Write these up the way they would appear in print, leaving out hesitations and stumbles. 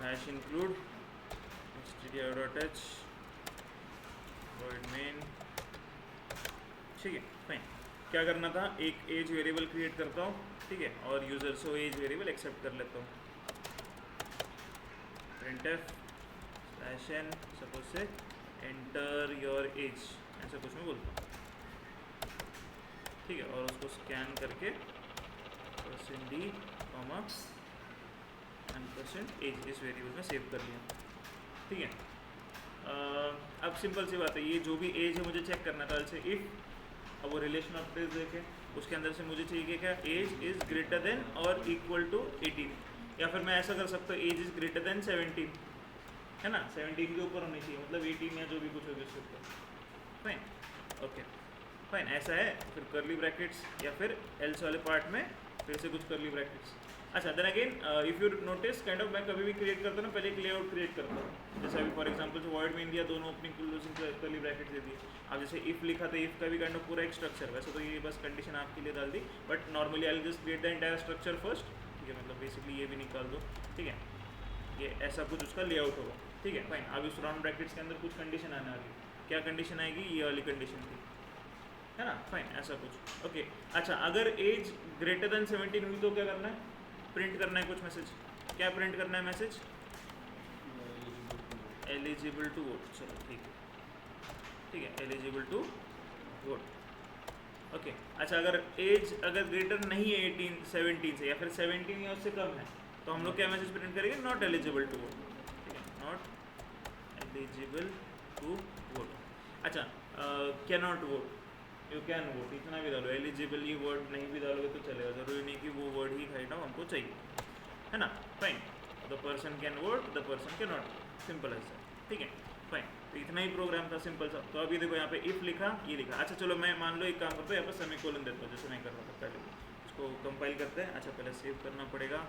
Hash include stdio.h void main, ठीक है fine. क्या करना था, एक एज वेरिएबल क्रिएट करता हूँ, ठीक है, और यूज़र से एज वेरिएबल एक्सेप्ट कर लेता हूँ। printf /n सपोज से एंटर योर एज, ऐसा कुछ मैं बोलता हूँ, ठीक है, और उसको स्कैन करके %d, %एज इस वेरिएबल में सेव कर लिया, ठीक है। अब सिंपल सी बात है, ये जो भी एज है मुझे चेक करना था, से इफ़, अब वो रिलेशन ऑफ डेज देखे, उसके अंदर से मुझे चाहिए कि क्या एज इज़ ग्रेटर देन और इक्वल टू 18, या फिर मैं ऐसा कर सकता हूँ एज इज़ ग्रेटर देन 17, है ना, 17 के ऊपर होनी चाहिए, मतलब 18 या जो भी कुछ होगी उसके ऊपर, फाइन, ओके फाइन, ऐसा है। फिर करली ब्रैकेट्स, या फिर एल्स वाले पार्ट में फिर से कुछ करली ब्रैकेट्स। अच्छा, then again if you notice kind of, मैं कभी भी क्रिएट करता हूँ ना, पहले एक लेआउट क्रिएट करता हूँ, जैसे अभी फॉर एग्जांपल जो वॉइड मेन दिया, दोनों ओपनिंग क्लोजिंग करली ब्रैकेट दे दिए। अब जैसे इफ़ लिखा था, इफ़ का भी काइंड ऑफ पूरा एक स्ट्रक्चर, वैसे तो ये बस कंडीशन आपके लिए डाल दी, but normally I will just create the entire structure first, ठीक है, मतलब बेसिकली ये भी निकाल दो, ठीक है, ये ऐसा कुछ उसका लेआउट होगा, ठीक है फाइन। अब इस राउंड ब्रैकेट्स के अंदर कुछ कंडीशन आने वाली, क्या कंडीशन आएगी, ये वाली कंडीशन थी, है ना, फाइन, ऐसा कुछ, ओके। अच्छा, अगर एज ग्रेटर देन 17 हुई तो क्या करना है, प्रिंट करना है कुछ मैसेज, क्या प्रिंट करना है मैसेज, एलिजिबल टू वोट, चलो ठीक है, एलिजिबल टू वोट, ओके। अच्छा, अगर एज अगर ग्रेटर नहीं है 17 से, या फिर 17 या उससे कम है, तो हम लोग क्या मैसेज प्रिंट करेंगे, नॉट एलिजिबल टू वोट, ठीक है, नॉट एलिजिबल टू वोट। अच्छा, can not vote, you can vote, इतना भी डालो, एलिजिबल ये वर्ड नहीं भी डालोगे तो चलेगा, ज़रूरी नहीं कि वो वर्ड ही खाई ना हमको चाहिए, है ना, fine. The person can vote, the person can not, simple ऐसा, ठीक है फाइन। तो इतना ही प्रोग्राम था, सिंपल सा। तो अभी देखो यहाँ पे इफ़ लिखा, ये लिखा। अच्छा चलो, मैं मान लो एक काम करता हूँ, यहाँ पर सेमीकोलन देता हूँ, जैसे मैं कर रहा था पहले, उसको कंपाइल करते हैं। अच्छा, पहले सेव करना पड़ेगा,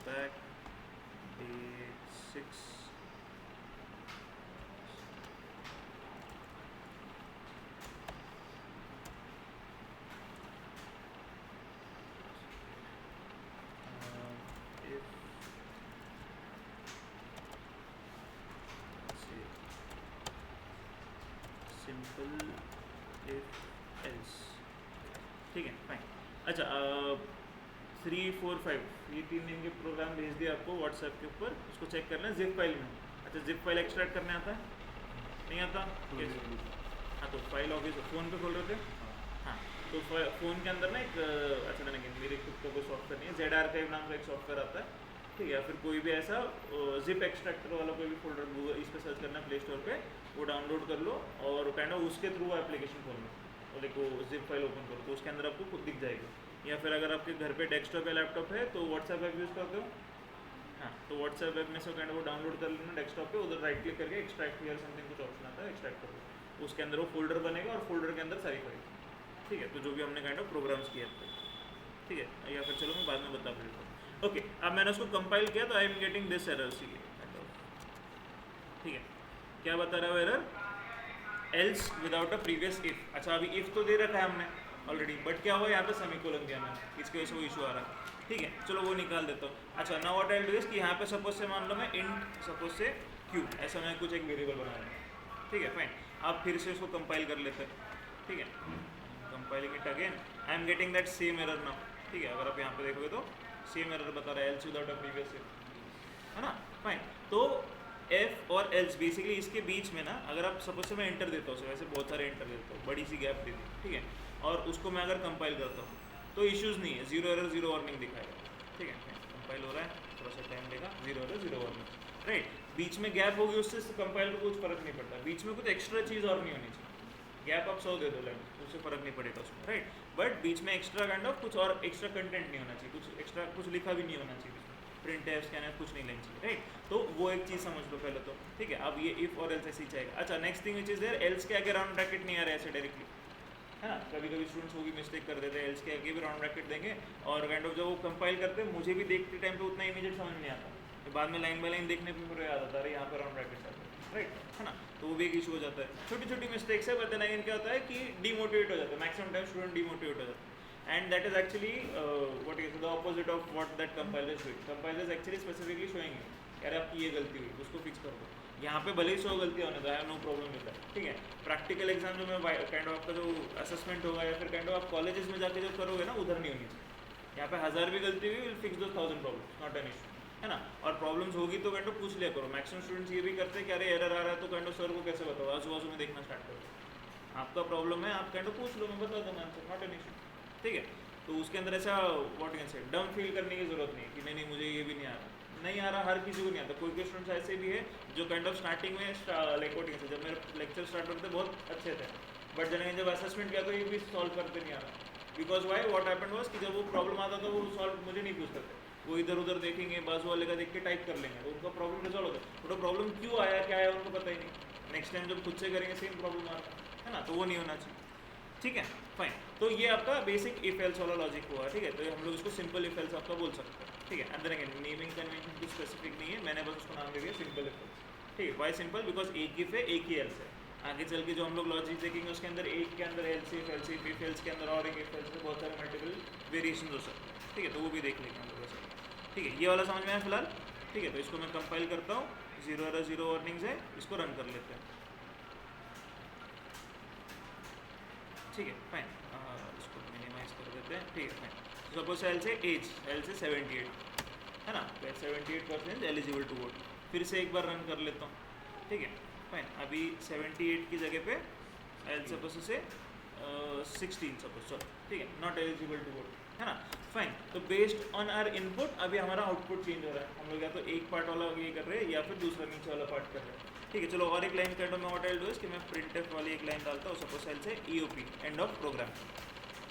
back D6, simple if else, ठीक है फाइन। अच्छा, 3, 4, 5 ये 3 दिन के प्रोग्राम भेज दिया आपको व्हाट्सएप के ऊपर, उसको चेक करना है जिप फाइल में। अच्छा, जिप फाइल एक्सट्रैक्ट करने आता है, नहीं आता, हाँ, तो फाइल ऑफिस फ़ोन पे खोल रहे थे, हाँ, तो फ़ोन के अंदर ना एक, अच्छा नहीं, मेरे खुद का कोई सॉफ्टवेयर नहीं है, जेड आर्काइव नाम का एक सॉफ्टवेयर आता है, ठीक है, या फिर कोई भी ऐसा जिप एक्सट्रैक्टर वाला कोई भी फोल्डर गूगल इस पर सर्च करना प्ले स्टोर पे, वो डाउनलोड कर लो और काइंड ऑफ उसके थ्रू एप्लीकेशन खोल लो, और देखो जिप फाइल ओपन करो तो उसके अंदर आपको खुद दिख जाएगी। या फिर अगर आपके घर पे डेस्कटॉप या लैपटॉप है तो व्हाट्सएप ऐप यूज़ करते हो, हाँ, तो व्हाट्सएप ऐप में से काइंड ऑफ वो डाउनलोड कर लेना डेस्कटॉप पे, उधर राइट क्लिक करके एक्सट्रैक्ट हियर समथिंग कुछ ऑप्शन आता है, एक्सट्रैक्ट कर लो, उसके अंदर वो फोल्डर बनेगा और फोल्डर के अंदर सारी फाइल, ठीक है, तो जो भी हमने काइंड ऑफ प्रोग्राम्स किए थे, ठीक है, या फिर चलो मैं बाद में बता देता हूँ। ओके, अब मैंने उसको कंपाइल किया तो I am getting this error, ठीक है, क्या बता रहा है error, else without a previous if. अच्छा, अभी इफ तो दे रखा है हमने ऑलरेडी, बट क्या हुआ यहाँ पे सेमीकोलन दिया मैंने, इसकी वजह से वो इशू आ रहा है, ठीक है, चलो वो निकाल देता हूँ। अच्छा, now what I will do is कि यहाँ पे सपोज से मान लो मैं इंट सपोज से क्यू, ऐसा मैं कुछ एक वेरिएबल बना रहा हूँ, ठीक है फाइन। आप फिर से उसको कंपाइल कर लेते हैं, ठीक है, compiling it again, I am getting that same error now, ठीक है, अगर आप यहाँ पे देखोगे तो सेम एरर बता रहा है, else without a previous if, है ना, फाइन। तो एफ और एल्स बेसिकली इसके बीच में ना, अगर आप सपोज से मैं एंटर देता हूँ, वैसे बहुत सारे एंटर देता हूँ, बड़ी सी गैप दे दी, ठीक है, और उसको मैं अगर कंपाइल करता हूँ तो इश्यूज़ नहीं है, 0 एरर 0 वार्निंग दिखाएगा, ठीक है, कंपाइल हो रहा है, थोड़ा सा टाइम लेगा, 0 एरर 0 वार्निंग, राइट। बीच में गैप होगी उससे कंपाइल को कुछ फर्क नहीं पड़ता, बीच में कुछ एक्स्ट्रा चीज़ और नहीं होनी चाहिए, गैप आप 100 दे दो लाइन, उससे फर्क नहीं पड़ेगा उसमें, राइट, बट बीच में एक्स्ट्रा काइंड ऑफ कुछ और एक्स्ट्रा कंटेंट नहीं होना चाहिए, कुछ एक्स्ट्रा कुछ लिखा भी नहीं होना चाहिए, प्रिंट है स्कैनर कुछ नहीं लेना चाहिए, राइट। तो वो एक चीज़ समझ लो पहले तो, ठीक है। अब ये इफ और एल्स ऐसे ही चाहिए। अच्छा, next thing which is there, else के आगे राउंड ब्रैकेट नहीं आ रहा है ऐसे डायरेक्टली, है ना, कभी कभी स्टूडेंट्स वो भी मिस्टेक कर देते हैं, एल्स के आगे भी राउंड ब्रैकेट देंगे, और काइंड ऑफ जब वो कंपाइल करते हैं मुझे भी देखते टाइम पे उतना इमीडिएट समझ नहीं आता, तो बाद में लाइन बाय लाइन देखने पर मुझे याद आता है यहाँ पर राउंड ब्रैकेट आता है, राइट, है ना, तो वो भी एक इशू हो जाता है। छोटी छोटी मिस्टेक्स है, बट देन अगेन क्या होता है कि डीमोटिवेट हो जाता है, मैक्सिमम टाइम स्टूडेंट डीमोटिवेट हो जाता है। and that is actually what is the opposite of what that compiler is doing. Compiler is actually specifically showing you यार आपकी ये गलती हुई, उसको फिक्स कर दो. यहाँ पे भले ही 100 गलतियाँ होने दो, I have no problem with that. ठीक है, प्रैक्टिकल एग्जाम जो मैं काइंड ऑफ आपका जो असेसमेंट होगा या फिर काइंड ऑफ आप कॉलेजेस में जाके जो करोगे ना, उधर नहीं होनी चाहिए. यहाँ पे 1000 भी गलती हुई, विल फिक्स दो 1000 प्रॉब्लम्स, नॉट एन इशू, है ना. और प्रॉब्लम्स होगी तो काइंड ऑफ पूछ लिया करो. मैक्सिमम स्टूडेंट्स ये भी करते हैं कि अरे एरर आ रहा है तो काइंड ऑफ सर को कैसे बताओ, आजू बाजू में देखना स्टार्ट करो. आपका प्रॉब्लम है, आप काइंड ऑफ पूछ लो, मैं बता दूंगा आंसर, नॉट एन इशू. ठीक है, तो उसके अंदर ऐसा व्हाट कैन से डम फील करने की जरूरत नहीं है कि नहीं मुझे ये भी नहीं आ रहा. नहीं आ रहा, हर किसी को नहीं आता. कोई स्टूडेंट्स ऐसे भी है जो काइंड ऑफ स्टार्टिंग में लाइक व्हाट कैन से जब मेरे लेक्चर स्टार्ट होते बहुत अच्छे थे, बट जब असेसमेंट किया तो ये भी सॉल्व करते नहीं आ रहा. Because why what happened was कि जब वो प्रॉब्लम आता था वो सॉल्व मुझे नहीं पूछते थे, वो इधर उधर देखेंगे, बाजू वाले का देख के टाइप कर लेंगे, तो उनका प्रॉब्लम रिजॉल्व होता है. तो प्रॉब्लम क्यों आया क्या आया उनको पता ही नहीं. नेक्स्ट टाइम जब खुद से करेंगे सेम प्रॉब्लम आता है ना, तो वो नहीं होना चाहिए. ठीक है, फाइन. तो ये आपका बेसिक इफ एल्स वाला लॉजिक हुआ. ठीक है, तो हम लोग इसको सिंपल इफ एल्स आपका बोल सकते हैं. ठीक है, अंदर नेमिंग कन्वेंशन कुछ स्पेसिफिक नहीं है, मैंने बस उसको नाम दे दिया सिंपल इफ एल्स. ठीक है, वाई सिंपल, बिकॉज एक इफ है एक ही एल्स है. आगे चल के जो हम लोग लॉजिक देखेंगे उसके अंदर एक के अंदर एल्स इफ एल्स के अंदर और एक इफ एल्स के बहुत सारे मल्टीपल वेरिएशन हो सकते हैं. ठीक है, तो वो भी देख लेंगे हम लोग वैसे. ठीक है, ये वाला समझ में आया फिलहाल. ठीक है, तो इसको मैं कंपाइल करता हूँ. 0 एरर 0 वार्निंग्स है, इसको रन कर लेते हैं. ठीक है, फाइन. इसको मिनिमाइज कर देते हैं. ठीक है, फाइन. सपोज एल से एज, एल से 78 है ना, 78% एलिजिबल टू वोट. फिर से एक बार रन कर लेता हूँ. ठीक है, फाइन. अभी 78 की जगह पे एल सपोज से 16 सपोज, चलो ठीक है, नॉट एलिजिबल टू वोट, है ना. फाइन. तो बेस्ड ऑन आर इनपुट अभी हमारा आउटपुट चेंज हो रहा है. हम लोग या तो एक पार्ट वाला ये कर रहे हैं या फिर दूसरा नीचे वाला पार्ट कर रहे हैं. ठीक है, चलो और एक लाइन कर दो. मैं what I will do is कि मैं प्रिंटफ वाली एक लाइन डालता हूँ. सपोज एल से EOP, एंड ऑफ प्रोग्राम.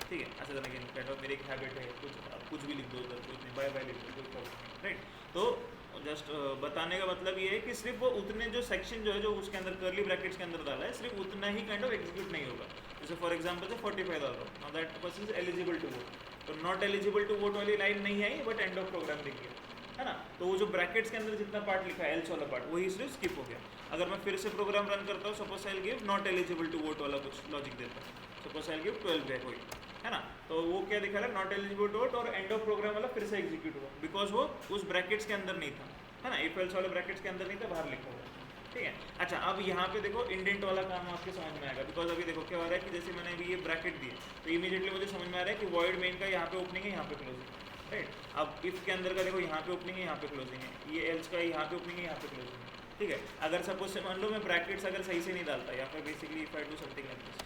ठीक है, ऐसा करने के काइंड ऑफ मेरी एक हैबिट है, कुछ भी लिख दो उधर, कुछ नहीं, बाय बाय लिख दो, कोई प्रॉब्लम नहीं. राइट, तो जस्ट बताने का मतलब ये है कि सिर्फ वो उतने जो सेक्शन जो है जो उसके अंदर कर्ली ब्रैकेट्स के अंदर डाला है, सिर्फ उतना ही काइंड ऑफ एग्जीक्यूट नहीं होगा. जैसे फॉर एग्जांपल से 45 डाल रहा हूँ, now that person is eligible to vote. तो नॉट एलिजिबल टू वोट वाली लाइन नहीं आई, बट एंड ऑफ प्रोग्राम दिख गया, है ना. तो वो जो ब्रैकेट्स के अंदर जितना पार्ट लिखा है एल्स वाला पार्ट, वही सिर्फ स्किप हो गया. अगर मैं फिर से प्रोग्राम रन करता हूँ, suppose I give not eligible to vote वाला कुछ लॉजिक देता हूँ. सपोज आई गिव 12 बैक हुई, है ना. तो वो क्या दिखा रहा है, नॉट एलिजिबल टू वोट, और एंड ऑफ प्रोग्राम वाला फिर से एग्जीक्यूट हुआ, बिकॉज वो उस ब्रैकेट्स के अंदर नहीं था, है ना. इफ एल्स वाले ब्रैकेट्स के अंदर नहीं था, बाहर लिखा हुआ. ठीक है, अच्छा. अब यहाँ पे देखो इंडेंट वाला काम आपके समझ में आएगा, बिकॉज अभी देखो क्या हो रहा है कि जैसे मैंने अभी ये ब्रैकेट दिए तो इमीडिएटली मुझे समझ में आ रहा है कि वॉइड मेन का यहाँ पे ओपनिंग है, यहाँ पे क्लोजिंग. राइट, अब इफ के अंदर का देखो यहाँ पे ओपनिंग है, यहाँ पे क्लोजिंग है. ये एल्स का यहाँ पे ओपनिंग है, यहाँ पे क्लोजिंग है. ठीक है, अगर सपोज से मान लो मैं ब्रैकेट्स अगर सही से नहीं डालता, या फिर basically if I do something like this.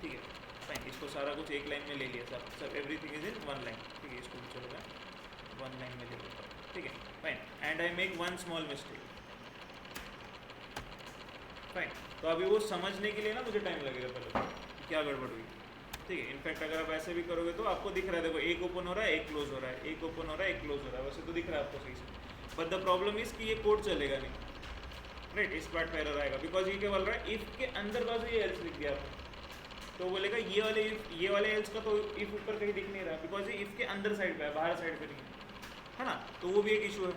ठीक है, फाइन. इसको सारा कुछ एक लाइन में ले लिया सब everything is in one line. ठीक है, इसको भी चलो मैं वन लाइन में ले लेता हूँ. ठीक है, fine. And I make one small mistake. Fine. तो अभी वो समझने के लिए ना मुझे टाइम लगेगा पहले क्या गड़बड़ हुई. ठीक है, इनफैक्ट अगर आप ऐसे भी करोगे तो आपको दिख रहा है, देखो एक ओपन हो रहा है, एक क्लोज हो रहा है, एक ओपन हो रहा है, एक क्लोज हो रहा है, वैसे तो दिख रहा है आपको सही से. बट द प्रॉब्लम इज कि ये कोड चलेगा नहीं. राइट, इस पार्ट पे एरर आएगा, बिकॉज ये क्या बोल रहा है, इफ के अंदर बाजू ये एल्स लिख दिया आपने, तो बोलेगा ये वाले एल्स का तो इफ ऊपर कहीं दिख नहीं रहा, बिकॉज ये इफ के अंदर साइड पे है, बाहर साइड पे नहीं है ना. तो वो भी एक इशू है.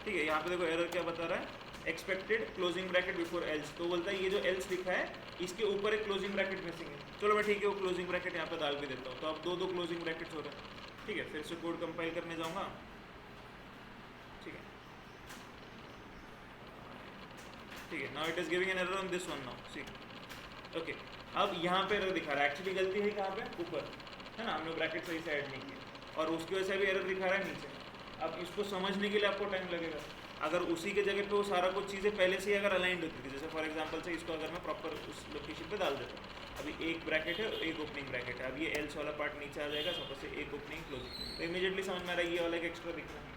ठीक है, यहाँ पे देखो एरर क्या बता रहा है, expected closing bracket before else. तो बोलता है ये जो एल्स लिखा है इसके ऊपर एक क्लोजिंग ब्रैकेट मिसिंग है. चलो मैं ठीक है, वो क्लोजिंग ब्रैकेट यहाँ पे डाल भी देता हूँ. तो अब दो क्लोजिंग ब्रैकेट्स हो रहे हैं. ठीक है, फिर से कोड कंपाइल करने जाऊँगा. ठीक है, ठीक है. Now it is giving an error on this one now. See, okay. अब यहाँ पे एरर दिखा रहा है, एक्चुअली गलती है कहाँ पे, ऊपर, है ना. हमने ब्रैकेट सही से ऐड नहीं किया और उसकी वजह से भी एरर दिखा रहा है नीचे. अब इसको समझने के लिए आपको टाइम लगेगा. अगर उसी के जगह पे वो सारा कुछ चीज़ें पहले से ही अगर अलाइंड होती थी, जैसे फॉर एग्जांपल से इसको अगर मैं प्रॉपर उस लोकेशन पे डाल देता हूँ, अभी एक ब्रैकेट है, एक ओपनिंग ब्रैकेट है, अब ये एल्स वाला पार्ट नीचे आ जाएगा, सपोज से एक ओपनिंग क्लोजिंग, तो इमीडिएटली समझ में आ रहा है ये वाला एक एक्स्ट्रा दिख रहा है.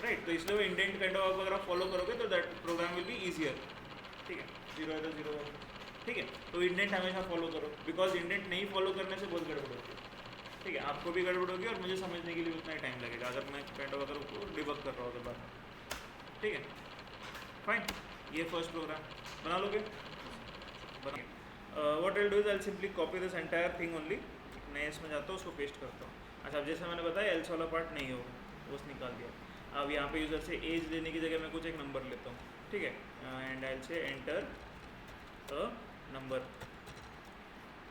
राइट, तो इसलिए वो इंडेंट काइंड ऑफ अगर आप फॉलो करोगे तो that program will be easier. ठीक है, 0 है तो 0 है. ठीक है, तो इंडेंट हमेशा फॉलो करो, बिकॉज इंडेंट नहीं फॉलो करने से बहुत गड़बड़ होती है. ठीक है, आपको भी गड़बड़ होगी और मुझे समझने के लिए उतना ही टाइम लगेगा अगर मैं काइंड ऑफ अगर डिबग कर रहा हूँ तो बाद. ठीक है, फाइन. ये फर्स्ट प्रोग्राम बना लोगे. What I do is I simply copy this entire thing only. मैं इसमें जाता हूँ, उसको पेस्ट करता हूँ. अच्छा, अब जैसे मैंने बताया एल्स वाला पार्ट नहीं होगा, वो निकाल दिया. अब यहाँ पे यूज़र से एज लेने की जगह मैं कुछ एक नंबर लेता हूँ. ठीक है, एंड आई से एंटर अ नंबर.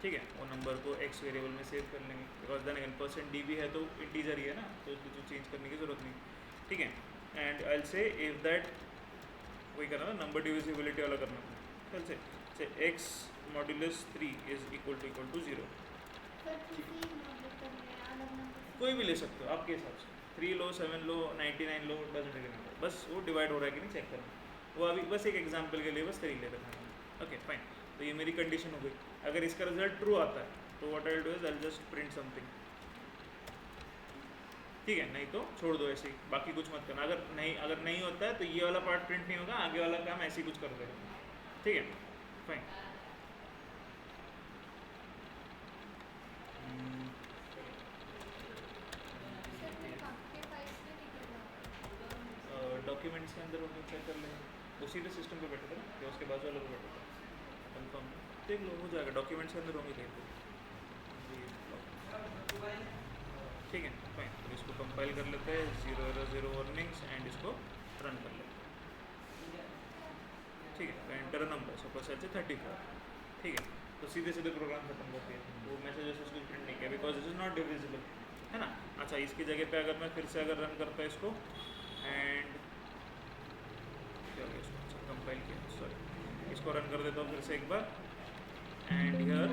ठीक है, वो नंबर को एक्स वेरिएबल में सेव कर लेंगे, because then again percent d भी है तो इंटीजर ही है ना, तो उसको चेंज करने की ज़रूरत नहीं। ठीक है, and I will say if that, वही करना था नंबर डिविजिबिलिटी वाला करना था, चल say x modulus 3 is equal to 0। कोई भी ले सकते हो आपके हिसाब से, 3 लो, 7 लो, 99 लो, डजंट रियली मैटर, बस वो डिवाइड हो रहा है कि नहीं चेक करना। वो अभी बस एक एग्जांपल के लिए बस 3 ले रखा है। ओके फाइन, तो ये मेरी कंडीशन हो गई। अगर इसका रिजल्ट ट्रू आता है तो what I will do is I will just print something. ठीक है, नहीं तो छोड़ दो ऐसे ही, बाकी कुछ मत करना। अगर नहीं होता है तो ये वाला पार्ट प्रिंट नहीं होगा, आगे वाला काम ऐसे ही कुछ कर देगा। ठीक है फाइन। डॉक्यूमेंट्स के अंदर होंगे, चेक कर लेंगे, उसी पे सिस्टम पे बैठे थे ना या उसके बाजू वाले पे बैठे थे, कंफर्म देख लो, हो जाएगा। डॉक्यूमेंट्स के अंदर होंगे कहीं पे। ठीक है फाइन, तो इसको कंपाइल कर लेते हैं, 0 एरर 0 वार्निंग्स, एंड इसको रन कर लेते हैं। ठीक है, तो एंटर नंबर सपोज से 34। ठीक है, तो सीधे प्रोग्राम खत्म करती है, वो मैसेजेस उसको प्रिंट नहीं किया because this is not divisible, है ना। अच्छा, इसकी जगह पे अगर मैं फिर से अगर रन करता है इसको, एंड क्या हो गया इसको, अच्छा कंपाइल किया, सॉरी, इसको रन कर देता हूँ फिर से एक बार, and here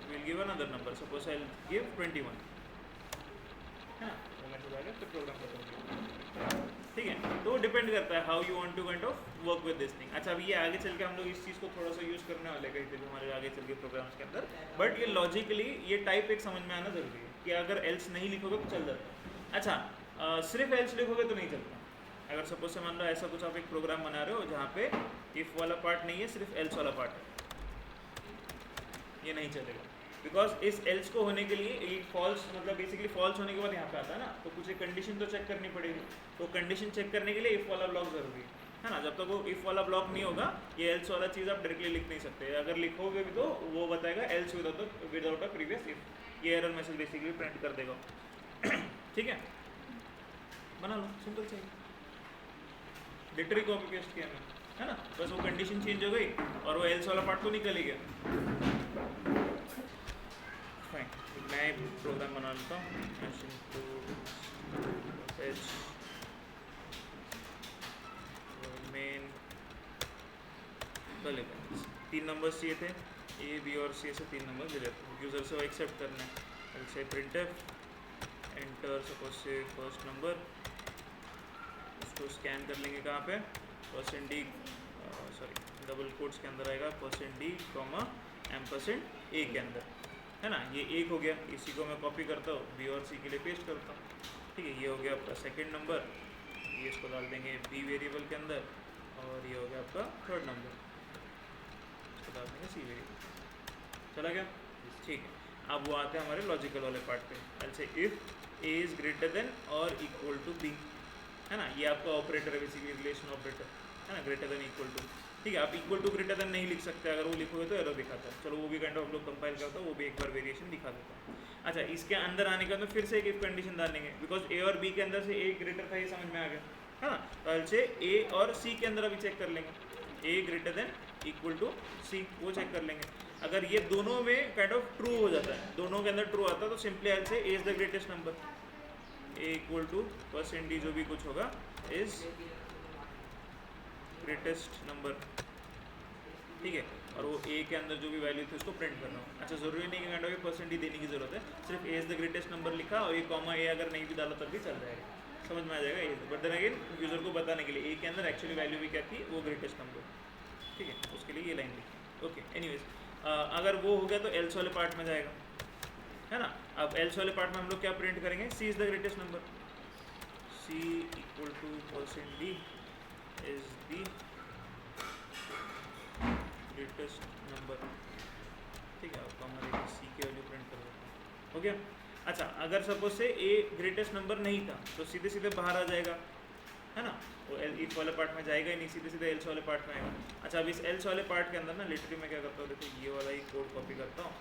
will give another number, suppose I will give 21, है ना, वो मैसेज आ गया, तो प्रोग्राम खत्म किया। ठीक है, तो डिपेंड करता है how you want to kind of work with this thing. अच्छा, अभी ये आगे चल के हम लोग इस चीज़ को थोड़ा सा यूज़ करने वाले कहीं पे भी हमारे आगे चल के प्रोग्राम्स के अंदर, बट ये लॉजिकली ये टाइप एक समझ में आना जरूरी है कि अगर एल्स नहीं लिखोगे तो चल जाता है। अच्छा, सिर्फ एल्स लिखोगे तो नहीं चलता। अगर सपोज से मान लो ऐसा कुछ आप एक प्रोग्राम बना रहे हो जहाँ पे इफ़ वाला पार्ट नहीं है, सिर्फ एल्स वाला पार्ट है, ये नहीं चलेगा, बिकॉज इस एल्स को होने के लिए एक फॉल्स, मतलब बेसिकली फॉल्स होने के बाद यहाँ पे आता है ना, तो कुछ एक कंडीशन तो चेक करनी पड़ेगी। तो कंडीशन चेक करने के लिए इफ़ वाला ब्लॉक जरूरी है ना। जब तक वो इफ़ वाला ब्लॉक नहीं होगा, ये एल्स वाला चीज़ आप डायरेक्टली लिख नहीं सकते। अगर लिखोगे भी तो वो बताएगा else without a previous if, ये एरर मैसेज बेसिकली प्रिंट कर देगा। ठीक है, बना लो, सिंपल चाहिए, लिटरली कॉपी पेस्ट किया मैं, है ना, बस वो कंडीशन चेंज हो गई और वो एल्स वाला पार्ट तो निकल ही गया। फाइन, मैं प्रोग्राम बना लेता हूँ, मेन पहले 3 नंबर्स चाहिए थे, ए बी और सी से 3 नंबर दे देते हैं, यूज़र से वो एक्सेप्ट करना है। से प्रिंटफ एंटर सपोज से फर्स्ट नंबर, उसको स्कैन कर लेंगे कहाँ पे, %d, सॉरी डबल कोट्स के अंदर आएगा, %d, %a के अंदर, है ना। ये 1 हो गया, इसी को मैं कॉपी करता हूँ, बी और सी के लिए पेस्ट करता हूँ। ठीक है, ये हो गया आपका सेकंड नंबर, ये इसको डाल देंगे बी वेरिएबल के अंदर, और ये हो गया आपका थर्ड नंबर, इसको डाल देंगे सी वेरिएबल। चला गया, ठीक है। अब वो आते हैं हमारे लॉजिकल वाले पार्ट पे, ऐसे if A is greater than और इक्वल टू बी, है ना, ये आपका ऑपरेटर है बेसिकली, रिलेशन ऑपरेटर, है ना, ग्रेटर देन इक्वल टू। ठीक है, आप इक्वल टू ग्रेटर देन नहीं लिख सकते, अगर वो लिखोगे तो एरर दिखाता है। चलो वो भी काइंड ऑफ लोग कंपाइल करता है, वो भी एक बार वेरिएशन दिखा देता है। अच्छा, इसके अंदर आने के बाद फिर से एक इफ कंडीशन डालेंगे, बिकॉज ए और बी के अंदर से ए ग्रेटर था, ये समझ में आ गया, है ना। तो से ए और सी के अंदर अभी चेक कर लेंगे, ए ग्रेटर देन इक्वल टू सी, वो चेक कर लेंगे। अगर ये दोनों में काइंड ऑफ ट्रू हो जाता है, दोनों के अंदर ट्रू आता है, तो simply I say a is the greatest number, a equal to %d जो भी कुछ होगा इज़ ग्रेटेस्ट नंबर। ठीक है, और वो ए के अंदर जो भी वैल्यू थी उसको प्रिंट करना हो। अच्छा, ज़रूरी नहीं कि काइंड ऑफ %d देने की ज़रूरत है, सिर्फ ए इज़ द ग्रेटेस्ट नंबर लिखा और ये कॉमा ए अगर नहीं भी डाला तब भी चल जाएगा, समझ में आ जाएगा ये। बट देन अगेन यूज़र को बताने के लिए ए के अंदर एक्चुअली वैल्यू भी क्या थी, वो ग्रेटेस्ट नंबर। ठीक है, उसके लिए ये लाइन लिखी। ओके, एनीवेज, अगर वो हो गया तो एल्स वाले पार्ट में जाएगा, है ना। अब एल्स वाले पार्ट में हम लोग क्या प्रिंट करेंगे, C is the greatest number, C equal to %d is the greatest number. ठीक है, आपको हमारे सी की वैल्यू प्रिंट कर देते हैं, हो गया। अच्छा, अगर सपोज से ए ग्रेटेस्ट नंबर नहीं था तो सीधे सीधे बाहर आ जाएगा, है ना, वो इफ वाले पार्ट में जाएगा ही नहीं, सीधे सीधे एल्स वाले पार्ट में आएगा। अच्छा, अब इस एल्स वाले पार्ट के अंदर ना लिटरली मैं क्या करता हूँ, देखो ये वाला ही कोड कॉपी करता हूँ,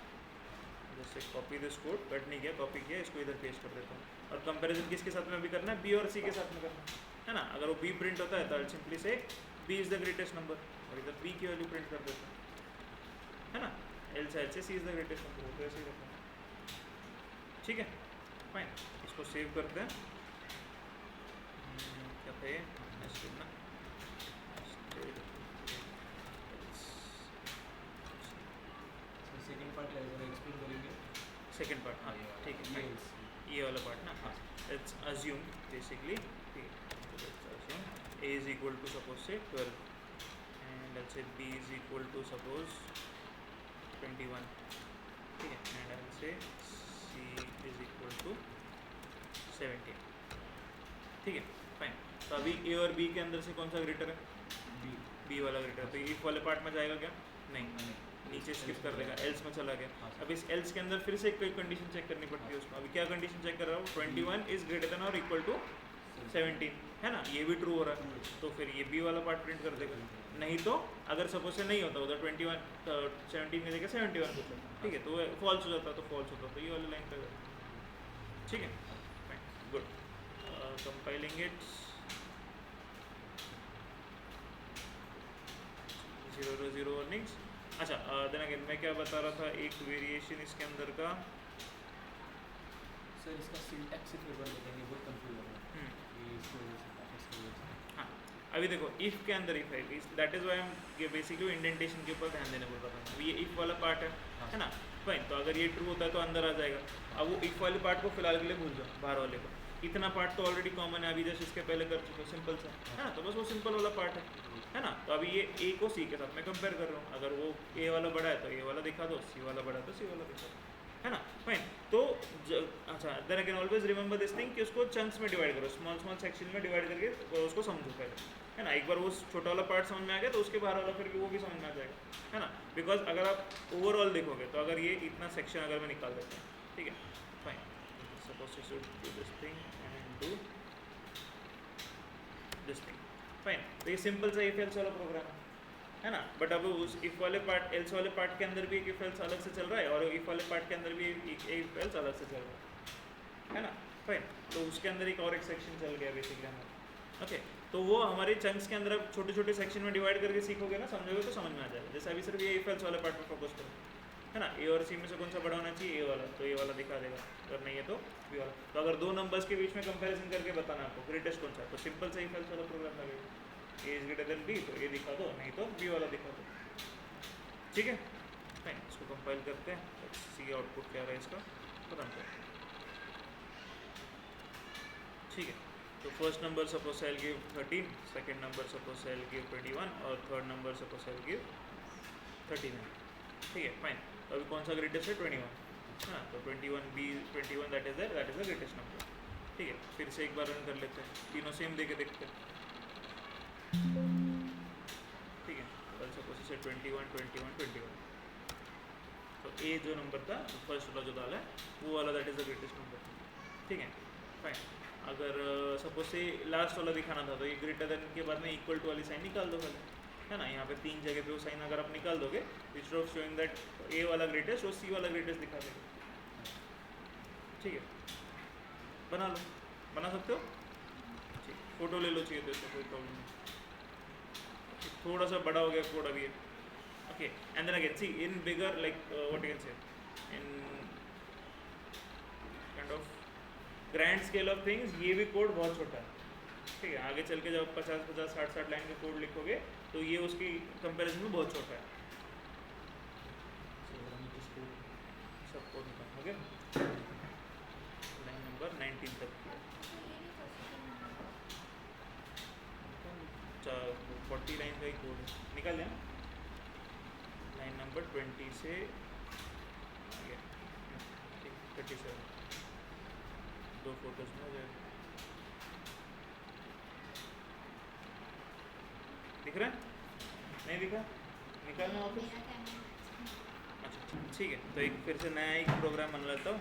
जैसे कॉपी दिस कोड, कट नहीं किया, कॉपी किया, इसको इधर पेस्ट कर देता हूँ। और कंपैरिजन किसके साथ में अभी करना है, बी और सी के साथ में करना है ना। अगर वो बी प्रिंट होता है तो simply say b is the greatest number, और इधर बी की वैल्यू प्रिंट कर देता है ना। एल से एल से सी इज द ग्रेटेस्ट नंबर, वो तो ऐसे ही रखना है। ठीक है फाइन, इसको सेव करते हैं। क्या था ये, नेस्टेड ना, सेकंड पार्ट एक्सप्लेन करेंगे। सेकेंड पार्ट, हाँ ठीक है fine। ये वाला पार्ट ना, हाँ लेट्स अज्यूम बेसिकली, ठीक है, let's assume a is equal to suppose say 12 and let's say b is equal to suppose 21, ठीक है, and let's say c is equal to 17, ठीक है फाइन। तो अभी a और b के अंदर से कौन सा ग्रेटर है, b वाला ग्रेटर, तो इफ वाले पार्ट में जाएगा क्या, नहीं, नीचे स्किप कर देगा, एल्स में चला गया। अब इस एल्स के अंदर फिर से कोई कंडीशन चेक करनी पड़ती है उसको। अभी क्या कंडीशन चेक कर रहा हूँ, 21 इज ग्रेटर देन और इक्वल टू 17, है ना, ये भी ट्रू हो रहा है, तो फिर ये बी वाला पार्ट प्रिंट कर देगा। नहीं तो अगर सपोज से नहीं होता, उधर 21 17 की जगह 71 होता, ठीक है, तो फॉल्स हो जाता, तो फॉल्स होता, तो ये वाली लाइन कर, ठीक है गुड। Compiling it, 0 earnings. अच्छा देन अगेन मैं क्या बता रहा था, एक वेरिएशन इसके अंदर का, सर इसका सिंटैक्स से पेपर देखेंगे, बहुत कंफ्यूज हो रहा है ये इसकी वजह से, इसकी वजह से। हाँ अभी देखो इफ़ के अंदर इफ है, दैट इज़ वाई हम बेसिकली इंडेंटेशन के ऊपर ध्यान देने बोल रहा था। अभी ये इफ़ वाला पार्ट है ना, फाइन, तो अगर ये ट्रू होता है तो अंदर आ जाएगा। अब वो इफ़ वाले पार्ट को फिलहाल के लिए भूल जाओ, बाहर वाले को, इतना पार्ट तो ऑलरेडी कॉमन है, अभी जैसे इसके पहले कर चुके, सिंपल सा है ना, तो बस वो सिंपल वाला पार्ट है ना। तो अभी ये ए को सी के साथ मैं कंपेयर कर रहा हूँ, अगर वो ए वाला बड़ा है तो ए वाला दिखा दो, सी वाला बड़ा है तो सी वाला दिखा दो, है ना फाइन। तो अच्छा then again always remember this thing कि उसको चंक्स में डिवाइड करो, स्मॉल स्मॉल सेक्शन में डिवाइड करके उसको समझो पहले, है ना। एक बार वो छोटा वाला पार्ट समझ में आ गया तो उसके बाहर वाला फिर वो भी समझ में आ जाएगा, है ना। बिकॉज अगर आप ओवरऑल देखोगे तो अगर ये इतना सेक्शन अगर मैं निकाल देता हूँ, ठीक है fine, suppose you should do this thing and do this thing, fine. तो ये सिंपल सा इफ एल्स वाला प्रोग्राम है ना। बट अब उस इफ वाले पार्ट, एल्स वाले पार्ट के अंदर भी एक इफ एल्स अलग से चल रहा है, और इफ वाले पार्ट के अंदर भी एक इफ एल्स अलग से चल रहा है ना फाइन। तो उसके अंदर एक और एक सेक्शन चल गया बेसिकली हमारा, ओके। तो वो हमारे चंक्स के अंदर अब छोटे छोटे सेक्शन में डिवाइड करके सीखोगे ना, समझोगे तो समझ में आ जाएगा। जैसे अभी सिर्फ ये इफ एल्स वाले पार्ट पर फोकस करो, है ना। ए और सी में से कौन सा बड़ा होना चाहिए, ए वाला, तो ए वाला दिखा देगा, अगर नहीं है तो बी वाला। तो अगर दो नंबर्स के बीच में कंपैरिजन करके बताना आपको ग्रेटेस्ट कौन सा है, तो सिंपल सा इफ एल्स वाला प्रोग्राम लगेगा, ए इज ग्रेटर देन बी, तो ए दिखा दो, नहीं तो बी वाला दिखा दो, ठीक है फाइन। इसको कंपाइल करते हैं, सी आउटपुट क्या रहा है इसका पता नहीं, ठीक है। तो first number suppose I give 13, second number suppose I give 21 और third number suppose I give 39, ठीक है फाइन। तो अभी कौन सा ग्रेटेस्ट है, 21, हाँ, तो 21 b 21 that is the greatest number, ठीक है। फिर से एक बार रन कर लेते हैं, तीनों सेम दे के देखते हैं, ठीक है। तो सपोज से 21 21 21, तो ए जो नंबर था फर्स्ट वाला जो डाला है वो वाला that is the greatest number, ठीक है फाइन। अगर सपोज से लास्ट वाला दिखाना था तो ये ग्रेटर देन के बाद में इक्वल टू वाली साइन निकाल दो पहले, है ना। यहाँ पे 3 जगह पे वो साइन अगर आप निकाल दोगे, इंस्टेड ऑफ शोइंग दैट ए वाला ग्रेटेस्ट और सी वाला ग्रेटेस्ट दिखा देगा, ठीक है। बना लो, बना सकते हो, ठीक, फोटो ले लो चाहिए तो इसमें कोई प्रॉब्लम नहीं। थोड़ा सा बड़ा हो गया कोड अभी, okay. And then again see in bigger like what you can say in kind of grand scale of things, ये भी कोड बहुत छोटा है, ठीक है। आगे चल के जब 50 60 लाइन का कोड लिखोगे तो ये उसकी कंपैरिजन में बहुत छोटा है। सब कोड निकाल हो गया, लाइन नंबर 19 तक 40 लाइन का ही कोड निकाल दें, लाइन नंबर 20 से आगे, ठीक 37, 2 फोटोज में हो जाएगा, दिख रहा है नहीं दिखा, निकालना वापस, अच्छा ठीक है। तो एक फिर से नया एक प्रोग्राम बना लेता हूँ,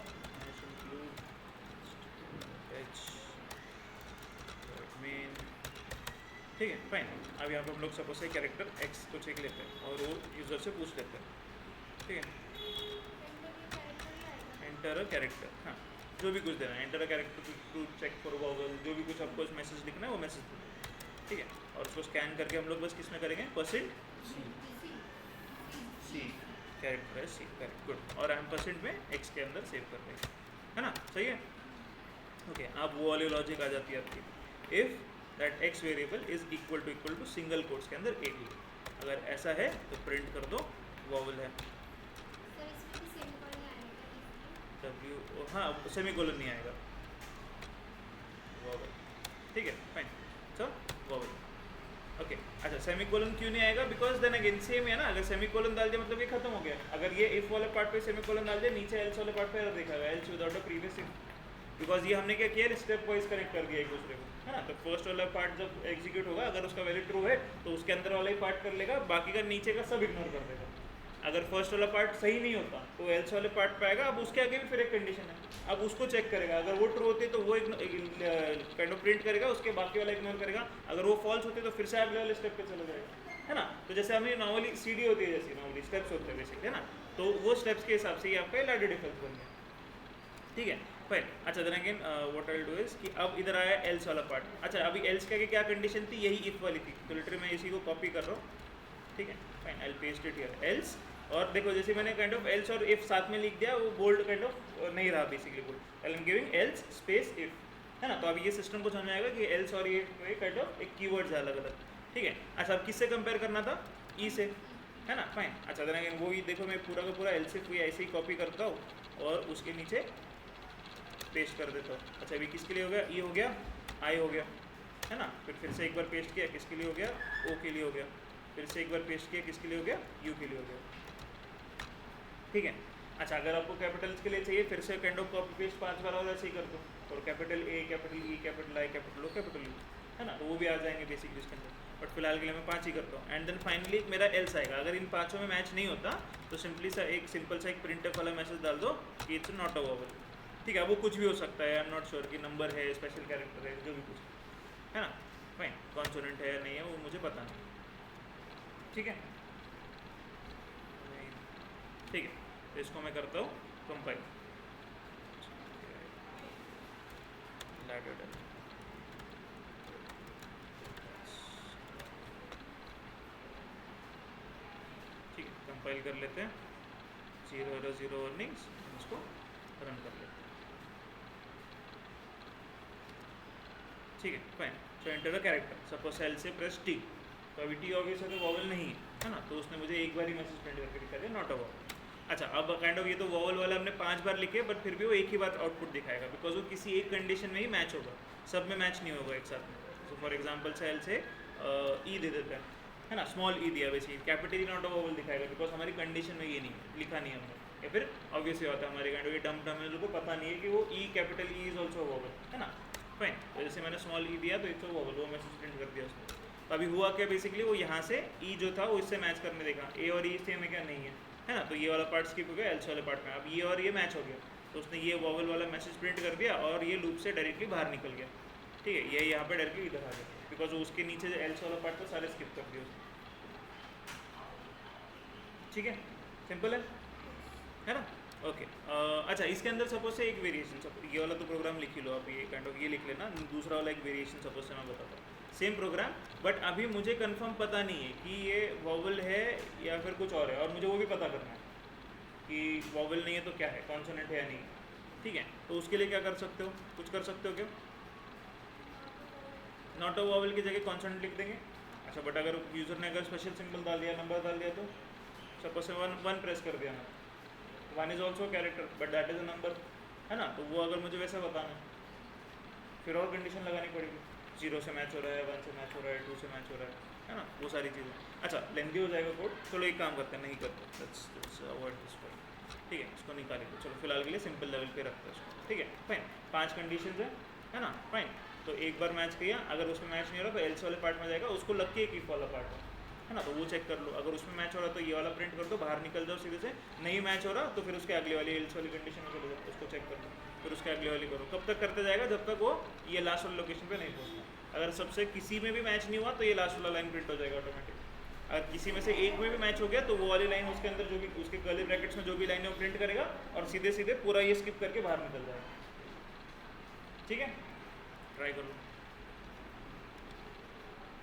ठीक है फाइन। अब यहाँ पर हम लोग सपोज से कैरेक्टर एक्स को चेक लेते हैं और वो यूज़र से पूछ लेते हैं, ठीक है। एंटर अ कैरेक्टर, हाँ जो भी कुछ देना है, enter a character to check for vowel, जो भी कुछ आपको मैसेज लिखना है वो मैसेज देना, ठीक है। और उसको स्कैन करके हम लोग बस किस में करेंगे, %C character c correct good, और एम्परसेंड में एक्स के अंदर सेव कर देंगे, है ना, सही है। ओके अब वो वाली लॉजिक आ जाती है आपकी, if that x variable is equal to single quotes के अंदर एक ही, अगर ऐसा है तो प्रिंट कर दो वॉवल है डब्ल्यू, हाँ सेमीकोलन नहीं आएगा वॉवल, ठीक है फाइन, सो वॉवल ओके। अच्छा सेमीकोलन क्यों नहीं आएगा, बिकॉज देन अगेन सेम है ना, अगर सेमीकोलन डाल दिया मतलब ये खत्म हो गया, अगर ये इफ वाले पार्ट पे सेमीकोलन डाल दिया नीचे एल्स वाले पार्ट पे एरर दिखाएगा, else without a previous if, because ये हमने क्या किया स्टेप वाइज कनेक्ट कर दिया एक दूसरे को, है ना। तो फर्स्ट वाला पार्ट जब एग्जीक्यूट होगा अगर उसका वैल्यू ट्रू है तो उसके अंदर वाला ही पार्ट कर लेगा, बाकी का नीचे का सब इग्नोर कर देगा। अगर फर्स्ट वाला पार्ट सही नहीं होता तो एल्स वाले पार्ट पे आएगा, अब उसके आगे भी फिर एक कंडीशन है, अब उसको चेक करेगा, अगर वो ट्रू होती है तो वो काइंड ऑफ प्रिंट करेगा, उसके बाकी वाला इग्नोर करेगा, अगर वो फॉल्स होती है तो फिर से अगले वाले स्टेप पे चला जाएगा, है ना। तो जैसे हमें नॉर्मली सीडी होती है, जैसे नॉर्मली स्टेप्स होते हैं बेसिकली, है ना, तो वो स्टेप्स के हिसाब से ही आपका लैडर डिफरेंस बन गया, ठीक है फाइन। अच्छा then again what I will do is कि अब इधर आया एल्स वाला पार्ट, अच्छा अभी एल्स के आगे क्या कंडीशन थी, यही इफ वाली थी, तो लिटरली मैं इसी को कॉपी कर रहा हूँ, ठीक है fine, I will paste it here else, और देखो जैसे मैंने काइंड ऑफ एल्स और इफ साथ में लिख दिया, वो बोल्ड काइंड ऑफ नहीं रहा basically bold, I am giving else space if, है ना। तो अभी ये सिस्टम को समझ में आएगा कि एल्स और ये काइंड ऑफ एक कीवर्ड्स है अलग अलग, ठीक है। अच्छा अब किससे कंपेयर करना था, ई से, है ना फाइन। अच्छा देन अगेन वही देखो मैं पूरा का पूरा एल्स इफ ऐसे ही कॉपी करता हूँ और उसके नीचे पेस्ट कर देता हूँ। अच्छा अभी किसके लिए हो गया, ई हो गया, आई हो गया, है ना, फिर से एक बार पेस्ट किया, किसके लिए हो गया, ओ के लिए हो गया, फिर से एक बार पेस्ट किया, किसके लिए हो गया, यू के लिए हो गया, ठीक है। अच्छा अगर आपको कैपिटल्स के लिए चाहिए फिर से काइंड ऑफ कॉपी पेस्ट 5 बार और ऐसे ही कर दो, और capital A, capital E, capital I, capital O, capital U, है ना, तो वो भी आ जाएंगे बेसिकली इसके अंदर, बट फिलहाल के लिए मैं 5 ही करता हूँ। एंड देन फाइनली मेरा एल्स आएगा, अगर इन पाँचों में मैच नहीं होता तो सिंपली सा एक सिंपल सा एक प्रिंटफ वाला मैसेज डाल दो कि इट्स नॉट अ वॉवल, ठीक है। वो कुछ भी हो सकता है, आई एम नॉट श्योर कि नंबर है, स्पेशल कैरेक्टर है, जो भी कुछ, है ना फाइन, कॉन्सोनेंट है या नहीं है वो मुझे पता नहीं, ठीक है ठीक है। तो इसको मैं करता हूँ कंपाइल, ठीक है कंपाइल कर लेते हैं, 0 अर्निंग्स, इसको रन कर लेते हैं, ठीक है fine. So enter the character, suppose सेल से प्रेस टी, तो अभी टी ऑब्वियस है तो वॉवल नहीं है ना, तो उसने मुझे एक बार ही मैसेज प्रिंट करके दिखा दिया नॉट अ वॉवल। अच्छा अब काइंड ऑफ ये तो वॉवल वाला हमने 5 बार लिखे, बट फिर भी वो एक ही बार आउटपुट दिखाएगा, बिकॉज वो किसी एक कंडीशन में ही मैच होगा, सब में मैच नहीं होगा एक साथ में। सो फॉर एग्जाम्पल सेल से ई दे देता है ना, स्मॉल ई दिया वैसे capital E not a vowel दिखाएगा, बिकॉज हमारी कंडीशन में ये नहीं है, लिखा नहीं हमने, या फिर ऑब्वियसली होता है हमारे काइंड ऑफ ये डम टर्मिनल को पता नहीं है कि वो E capital E is also vowel, है ना फाइन। तो जैसे मैंने स्मॉल ई दिया तो इट्स अ वॉवल, वो मैसेज प्रिंट कर दिया उसने। तो अभी हुआ क्या बेसिकली, वो यहाँ से ई जो था वो इससे मैच करने देखा, ए और ई सेम है क्या, नहीं है ना, तो ये वाला पार्ट स्किप हो गया, एल्स वाले पार्ट में अब ये और ये मैच हो गया, तो उसने ये वॉवल वाला मैसेज प्रिंट कर दिया और ये लूप से डायरेक्टली बाहर निकल गया, ठीक है। ये यहाँ पे डायरेक्टली इधर आ गया, बिकॉज उसके नीचे जो एल्स वाला पार्ट था सारे स्किप कर दिया उसने, ठीक है सिंपल है ना ओके। अच्छा इसके अंदर सपोज से एक वेरिएशन, ये वाला तो प्रोग्राम लिख ही लो आप, ये काइंड ऑफ ये लिख लेना, दूसरा वाला एक वेरिएशन सपोज से मैं बताता हूँ, सेम प्रोग्राम, बट अभी मुझे कंफर्म पता नहीं है कि ये वॉवल है या फिर कुछ और है, और मुझे वो भी पता करना है कि वॉवल नहीं है तो क्या है, कॉन्सोनेंट है या नहीं, ठीक है। तो उसके लिए क्या कर सकते हो, कुछ कर सकते हो क्या, नॉट अ वॉवल की जगह कॉन्सोनेंट लिख देंगे। अच्छा बट अगर यूज़र ने अगर स्पेशल सिंबल डाल दिया, नंबर डाल दिया, तो सपोज से वन प्रेस कर दिया ना, 1 is also character but that is a number, है ना, तो वो अगर मुझे वैसा बताना है फिर और कंडीशन लगानी पड़ेगी, 0 से मैच हो रहा है, 1 से मैच हो रहा है, 2 से मैच हो रहा है ना, वो सारी चीज़ें। अच्छा लेंथी हो जाएगा कोड, चलो एक काम करते हैं, नहीं करते, लेट्स अवॉइड दिस वन, ठीक है, इसको निकालेंगे, चलो फिलहाल के लिए सिंपल लेवल पे रखते हैं इसको, ठीक है फाइन। 5 कंडीशन है ना फाइन, तो एक बार मैच किया, अगर उसमें मैच नहीं हो रहा तो एल्स वाले पार्ट में जाएगा, उसको लग के एक इफ वाला पार्ट है ना, तो वो चेक कर लो, अगर उसमें मैच हो रहा तो ये वाला प्रिंट कर दो, बाहर निकल जाओ सीधे से, नहीं मैच हो रहा तो फिर उसके अगले वाली एल्स वाली कंडीशन में चले जाओ, उसको चेक कर लो, फिर उसके अगले वाली करो, कब तक करते जाएगा जब तक वो ये लास्ट वाली लोकेशन पे नहीं पहुँचता। अगर सबसे किसी में भी मैच नहीं हुआ तो ये लास्ट वाला लाइन प्रिंट हो जाएगा ऑटोमेटिक, अगर किसी में से एक में भी मैच हो गया तो वो वाली लाइन उसके अंदर जो भी उसके कर्ली ब्रैकेट्स में जो भी लाइन है वो प्रिंट करेगा और सीधे सीधे पूरा ये स्किप करके बाहर निकल जाएगा, ठीक है ट्राई कर लो।